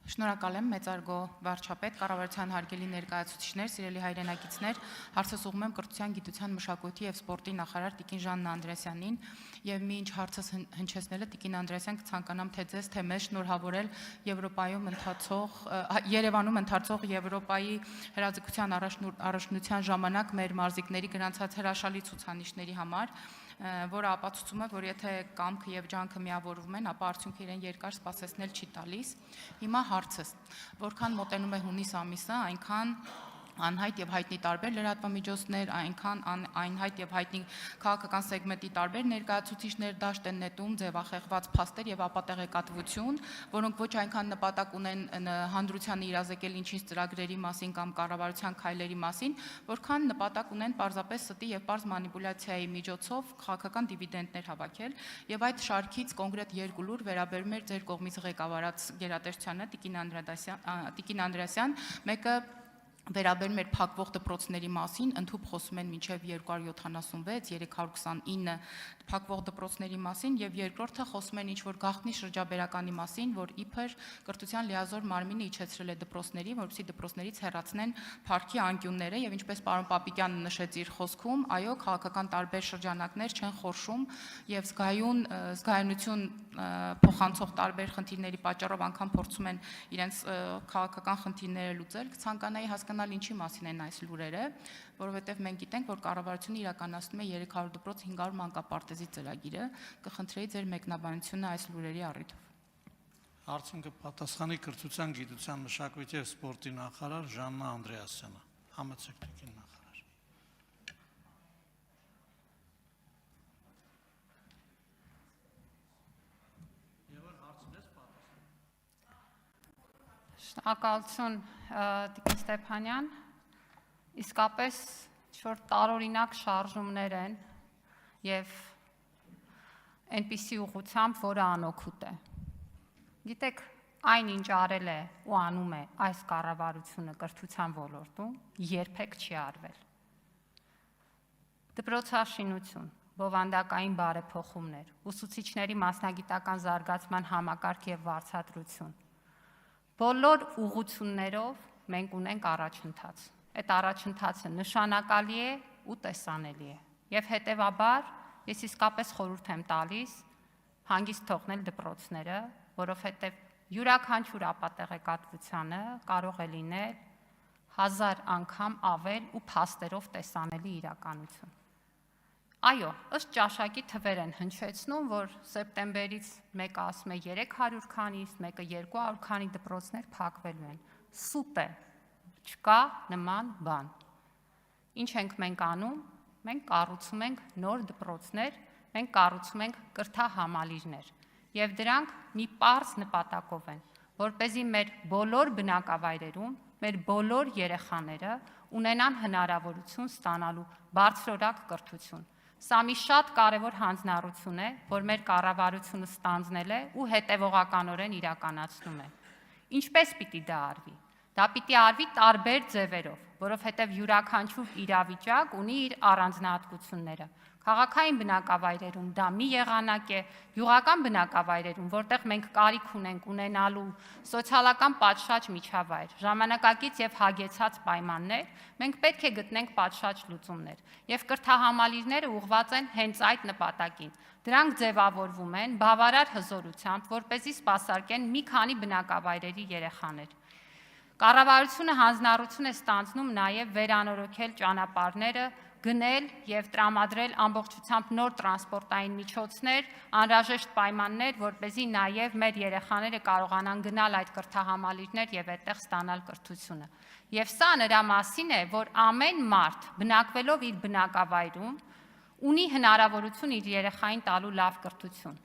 Շնորհակալ եմ մեծարգո վարչապետ, կառավարության հարգելի ներկայացուցիչներ, սիրելի հայրենակիցներ, հարցս ուղղում եմ կրթության, գիտության, մշակույթի եւ սպորտի նախարար Տիկին Ժաննա Անդրեասյանին եւ մինչ հարցս հնչեցնելը Տիկին Անդրեասյան կցանկանամ թե ձեզ թե մեզ շնորհավորել Երևանում ընթացող Եվրոպայի հրաձգության առաջնության ժամանակ մեր մարզիկների գրանցած հրաշալի ցուցանիշների համար, որը ապացուցում է, որ եթե կամքը եւ ջանքը միավորվում են, ապա արդյունքը իրեն երկար սպասեցնել չի տալիս։ Հիմա հարցս, որքան մոտենում է հունիս ամիսը, այնքան անհայտ եւ հայտնի տարբեր լրատվամիջոցներ, այնքան այնհայտ եւ հայտնի քաղաքական սեգմենտի տարբեր ներկայացուցիչներ դաշտ են նետում ձևախեղված փաստեր եւ ապատեղեկատվություն, որոնք ոչ այնքան նպատակ ունեն հանրությանը իրազեկել ինչ-ինչ ծրագրերի մասին կամ կառավարության քայլերի մասին, որքան նպատակ ունեն պարզապես ստի եւ պարզ մանիպուլյացիայի միջոցով քաղաքական դիվիդենդներ հավաքել եւ այդ շարքից կոնկրետ երկու լուր վերաբերում էր ձեր կողմից ղեկավարած գերատեսչությանը Տիկին Անդրեասյան, մեկը վերաբերում էր փակվող դպրոցների մասին, ընդհուպ խոսում են մինչև 276, 329 փակվող դպրոցների մասին եւ երկրորդը խոսում են ինչ-որ գաղտնի շրջաբերականի մասին, որ իբր կրթության լիազոր մարմինը իջեցրել է դպրոցներին, որպեսզի դպրոցներից հեռացնեն փառքի անկյունները եւ ինչպես պարոն Պապիկյանը նշեց իր խոսքում, այո, քաղաքական տարբեր շրջանակներ չեն խորշում եւ զգայունություն փոխանցող տարբեր խնդիրների պատճառով անգամ փորձում են իրենց քաղաքական խնդիրները լուծել, կցանկանայի հասկանալ ինչի մասին են այս լուրերը, որովհետև մենք գիտենք, որ կառավարությունը իրականացնում է 300 դպրոց 500 մանկապարտեզի ծրագիրը, կխնդրեի ձեր մեկնաբանությունը այս լուրերի առիթով։ Հարցին կպատասխանի կրթության, գիտության, մշակույթի եւ սպորտի նախարար Ժաննա Անդրեասյանը։ Համեցեք Տիկին նախարար։ Շնորհակալություն Տիկին Ստեփանյան, իսկապես ինչ-որ տարօրինակ շարժումներ են եւ այնպիսի ուղղությամբ, որը անօգուտ է։ Գիտեք, այնինչ արել է ու անում է այս կառավարությունը կրթության ոլորտում, երբեք չի արվել։ Դպրոցաշինություն, բովանդակային բարեփոխումներ, ուսուցիչների մասնագիտական զարգացման համակարգ եւ վարձատրություն։ Բոլոր ուղղություններով մենք ունենք առաջընթաց։ Այդ առաջընթացը նշանակալի է ու տեսանելի է։ Եվ հետևաբար ես իսկապես խորհուրդ եմ տալիս հանգիստ թողնել դպրոցները, որովհետև յուրաքանչյուր ապատեղեկատվությանը կարող է լինել 1000 անգամ ավել ու փաստերով տեսանելի իրականություն։ Այո, ըստ ճաշակի թվեր են հնչեցնում, որ սեպտեմբերից մեկը ասում է 300 քանի, մեկը 200 քանի դպրոցներ փակվելու են։ Սուտ է, չկա նման բան։ Ինչ ենք մենք անում, մենք կառուցում ենք նոր դպրոցներ, մենք կառուցում ենք կրթահամալիրներ եւ դրանք մի պարզ նպատակով են, որպեսզի մեր բոլոր բնակավայրերում, մեր բոլոր երեխաները ունենան հնարավորություն ստանալու բարձրորակ կրթություն։ Սա մի շատ կարևոր հանձնառություն է, որ մեր կառավարությունը ստանձնել է ու հետևողականորեն իրականացնում է։ Ինչպես պիտի դա արվի։ Դա պիտի արվի տարբեր ձևերով, որովհետև յուրաքանչյուր իրավիճակ ունի իր առանձնահատկությունները։ Քաղաքային բնակավայրերում դա մի եղանակ է, գյուղական բնակավայրերում, որտեղ մենք կարիք ունենք ունենալու սոցիալական պատշաճ միջավայր, ժամանակակից եւ հագեցած պայմաններ, մենք պետք է գտնենք պատշաճ լուծումներ։ Եվ կրթահամալիրները ուղղված են հենց այդ նպատակին։ Դրանք ձևավորվում են բավարար հզորությամբ, որպեսզի սպասարկեն մի քանի բնակավայրերի երեխաներ։ Կառավարությունը հանձնառություն է ստանձնում նաև վերանորոգել ճանապարհները, գնել եւ տրամադրել ամբողջությամբ նոր տրանսպորտային միջոցներ, անհրաժեշտ պայմաններ, որպեսզի նաև մեր երեխաները կարողանան գնալ այդ կրթահամալիրներ եւ այդտեղ ստանալ կրթությունը։ Եվ սա նրա մասին է, որ ամեն մարդ բնակվելով իր բնակավայրում ունի հնարավորություն իր երեխային տալու լավ կրթություն։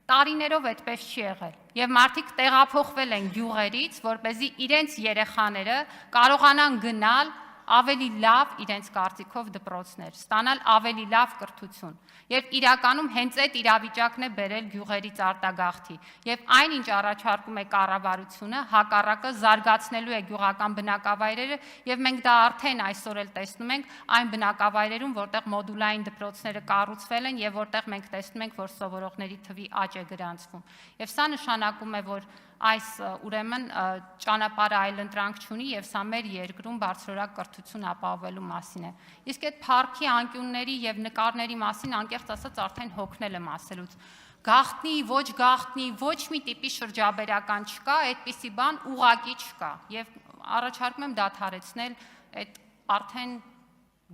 Տարիներով այդպես չի եղել եւ մարդիկ տեղափոխվել են գյուղերից, որպեսզի իրենց երեխաները կարողանան գնալ ավելի լավ իրենց կարծիքով դպրոցներ, ստանալ ավելի լավ կրթություն։ Եվ իրականում հենց այդ իրավիճակն է բերել գյուղերից արտագաղթի։ Եվ այնինչ առաջարկում է կառավարությունը, հակառակը զարգացնելու է գյուղական բնակավայրերը, եւ մենք դա արդեն այսօր էլ տեսնում ենք այն բնակավայրերում, որտեղ մոդուլային դպրոցները կառուցվել են եւ որտեղ մենք տեսնում ենք, որ սովորողների թվի աճ է գրանցվում։ Եվ սա նշանակում է, որ այս ուրեմն ճանապարհը այլընտրանք չունի եւ սա մեր երկրում բարձրորակ կրթություն ապահովելու մասին է։ Իսկ այդ փառքի անկյունների եւ նկարների մասին անկեղծ ասած արդեն հոգնել եմ ասելուց։ Գաղտնի, ոչ մի տիպի շրջաբերական չկա, այդպիսի բան ուղղակի չկա եւ առաջարկում եմ դադարեցնել այդ արդեն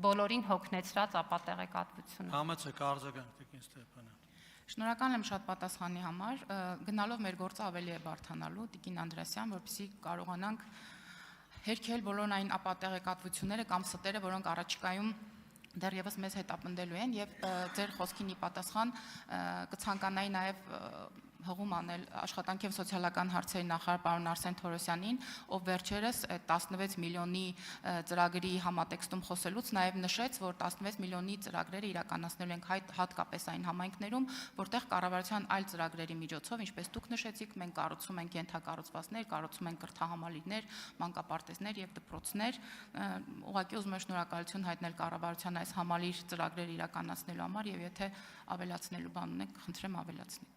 բոլորին հոգնեցրած ապատեղեկատվությունը։ Համեցեք արձագանք Տիկին Ստեփանյան։ Շնորհակալ եմ շատ պատասխանի համար։ Գնալով մեր գործը ավելի է բարթանալու, Տիկին Անդրեասյան, որպեսզի կարողանանք հերքել բոլոր այն ապատեղեկատվությունները կամ ստերը, որոնք առաջիկայում դեռևս մեզ հետապնդելու են եւ ձեր խոսքին ի պատասխան կցանկանայի նաեւ հղում անել աշխատանքի եւ սոցիալական հարցերի նախարար պարոն Արսեն Թորոսյանին, ով վերջերս 16 միլիոնի ծրագրի համատեքստում խոսելուց նաեւ նշեց, որ 16 միլիոնի ծրագրերը իրականացնելու ենք հատկապես այն համայնքներում, որտեղ կառավարության այլ ծրագրերի միջոցով, ինչպես դուք նշեցիք, մենք կառուցում ենք ենթակառուցվածքներ, կառուցում ենք կրթահամալիրներ, մանկապարտեզներ եւ դպրոցներ։ Ուղղակի ուզում եմ շնորհակալություն հայտնել կառավարության այս համալիր ծրագրերը իրականացնելու համար եւ եթե ավելացնելու բան ունեք, խնդրեմ ավելացնեք։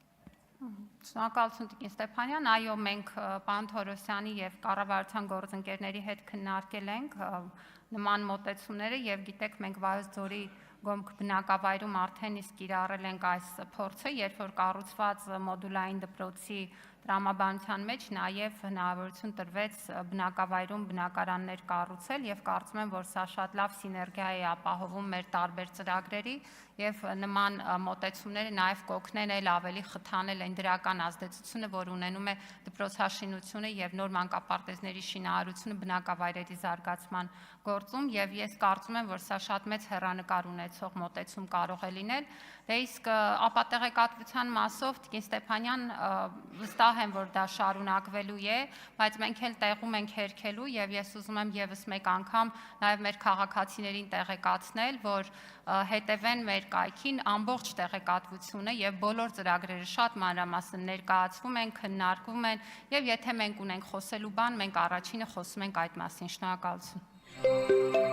Շնորհակալություն Տիկին Ստեփանյան, այո, մենք պարոն Թորոսյանի եւ կառավարության գործընկերների հետ քննարկել ենք նման մոտեցումները եւ գիտեք, մենք Վայոց ձորի Գոմք բնակավայրում արդեն իսկ կիրառել ենք այս փորձը, երբ որ կառուցված մոդուլային դպրոցի տրամաբանության մեջ նաև հնարավորություն տրվեց բնակավայրում բնակարաններ կառուցել եւ կարծում եմ, որ սա շատ լավ սիներգիա է ապահովում մեր տարբեր ծրագրերի եւ նման մոտեցումները նաև կօգնեն էլ ավելի խթանել այն դրական ազդեցությունը, որ ունենում է դպրոցաշինությունը եւ նոր մանկապարտեզների շինարարությունը բնակավայրերի զարգացման գործում եւ ես կարծում եմ, որ սա շատ մեծ հեռանկար ունեցող մոտեցում կարող է լինել։ Դե իսկ ապատեղեկատվության մասով Տիկին Ստեփանյան վստահ եմ, որ դա շարունակվելու է, բայց մենք էլ տեղում ենք հերքելու եւ ես ուզում եմ եւս մեկ անգամ նաեւ մեր քաղաքացիներին տեղեկացնել, որ հետևեն մեր կայքին ամբողջ տեղեկատվությունը եւ բոլոր ծրագրերը շատ մանրամասն ներկայացվում են, քննարկվում են եւ եթե մենք ունենք խոսելու բան, մենք առաջինը խոսում ենք այդ մասին։ Շնորհակալություն։